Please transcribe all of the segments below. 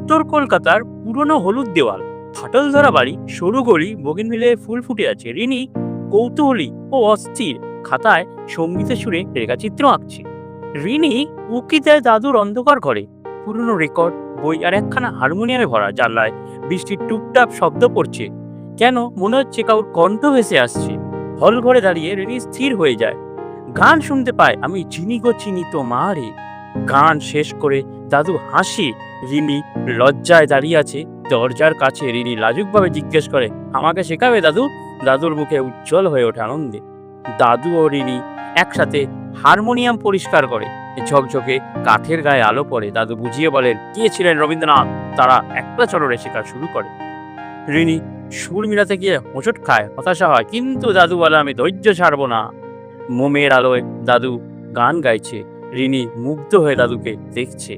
উত্তর কলকাতার পুরনো হলুদ দেওয়াল, ফাটল ধরা বাড়ি, সরু গলি, বগিনভিলে ফুল ফুটে আছে। রিনি কৌতূহলী ও অস্থির, খাতায় সঙ্গীতের সুরে রেখাচিত্র আঁকছে। রিনি উকি দেয় দাদুর অন্ধকার ঘরে। পুরনো রেকর্ড, বই আর একখানা হারমোনিয়ামে ভরা। জানলায় বৃষ্টির টুপটাপ শব্দ পড়ছে, কেন মনে হচ্ছে কাউর কণ্ঠ ভেসে আসছে। হল ঘরে দাঁড়িয়ে রিনি স্থির হয়ে যায়। গান শুনতে পায়, আমি চিনি গো চিনি তোমারে। গান শেষ করে দাদু হাসি। রিনি লজ্জায় দাঁড়িয়ে আছে দরজার কাছে। রিনি লাজুকভাবে জিজ্ঞেস করে, আমাকে শেখাবে দাদু? দাদুর মুখে উজ্জ্বল হয়ে ওঠে আনন্দে। দাদু ও রিনি একসাথে হারমোনিয়াম পরিষ্কার করে। ঝকঝকে কাঠের গায়ে আলো পড়ে। দাদু বুঝিয়ে বলেন, কে ছিলেন রবীন্দ্রনাথ। তারা একটা চলরে শেখা শুরু করে। রিনি সুর মিলাতে গিয়ে হোঁচট খায়, হতাশা হয়, কিন্তু দাদু বলে, আমি ধৈর্য ছাড়বো না। মোমের আলোয় দাদু গান গাইছে। রিনি মুগ্ধ হয়ে দাদুকে দেখছে।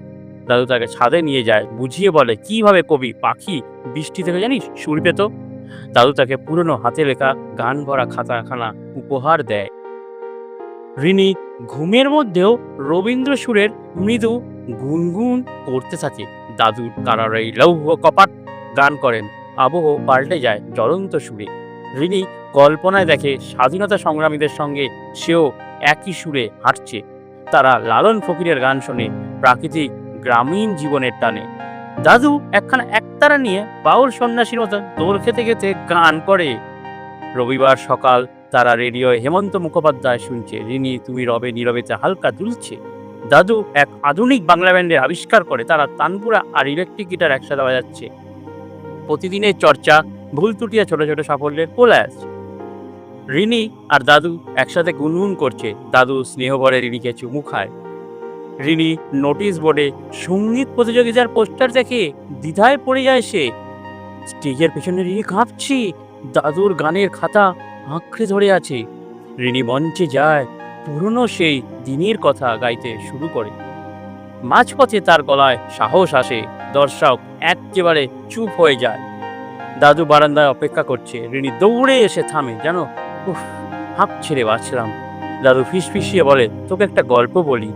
দাদু তাকে ছাদে নিয়ে যায়, বুঝিয়ে বলে কিভাবে কবি পাখি বৃষ্টি থেকে জানিস সুর পেত। দাদু তাকে পুরনো হাতে লেখা গান ভরা খাতাখানা উপহার দেয়। রিনি ঘুমের মধ্যেও রবীন্দ্র সুরের মৃদু গুনগুন করতে থাকে। দাদুর তারার এই লৌহ কপাট গান করেন, আবহ পাল্টে যায় জ্বলন্ত সুরে। রিনি কল্পনায় দেখে স্বাধীনতা সংগ্রামীদের সঙ্গে সেও একই সুরে হাঁটছে। তারা লালন ফকিরের গান শোনে, প্রাকৃতিক গ্রামীণ জীবনের টানে। দাদু একখানা একতারা নিয়ে বাউল সন্ন্যাসীর মতো দোল খেতে খেতে গান করে। রবিবার সকাল, তারা রেডিওয় হেমন্ত মুখোপাধ্যায় শুনছে, রিনি তুমি রবে নীরবেতে হালকা দুলছে। দাদু এক আধুনিক বাংলা ব্যান্ডের আবিষ্কার করে। তারা তানপুরা আর ইলেকট্রিক গিটার একসাথে বাজাচ্ছে। প্রতিদিনের চর্চা, ভুল ত্রুটিয়া ছোট ছোট সাফল্যের কোলায় আসছে। রিনি আর দাদু একসাথে গুনগুন করছে। দাদু স্নেহ ভরে রিনিকে চুমু খায়। রিনি নোটিশ বোর্ডে সঙ্গীত প্রতিযোগিতার পোস্টার দেখে দ্বিধায় পড়ে যায় সে। স্টেজের পেছনে রিনি কাঁপছে, দাদুর গানের খাতা আঁকড়ে ধরে আছে। রিনি মঞ্চে যায়, পুরনো সেই দিনের কথা গাইতে শুরু করে। মাঝপথে তার গলায় সাহস আসে, দর্শক একেবারে চুপ হয়ে যায়। দাদু বারান্দায় অপেক্ষা করছে। রিনি দৌড়ে এসে থামে, জানো, উফ, হাঁপ ছেড়ে বাঁচলাম। দাদু ফিসফিসিয়ে বলে, তোকে একটা গল্প বলি।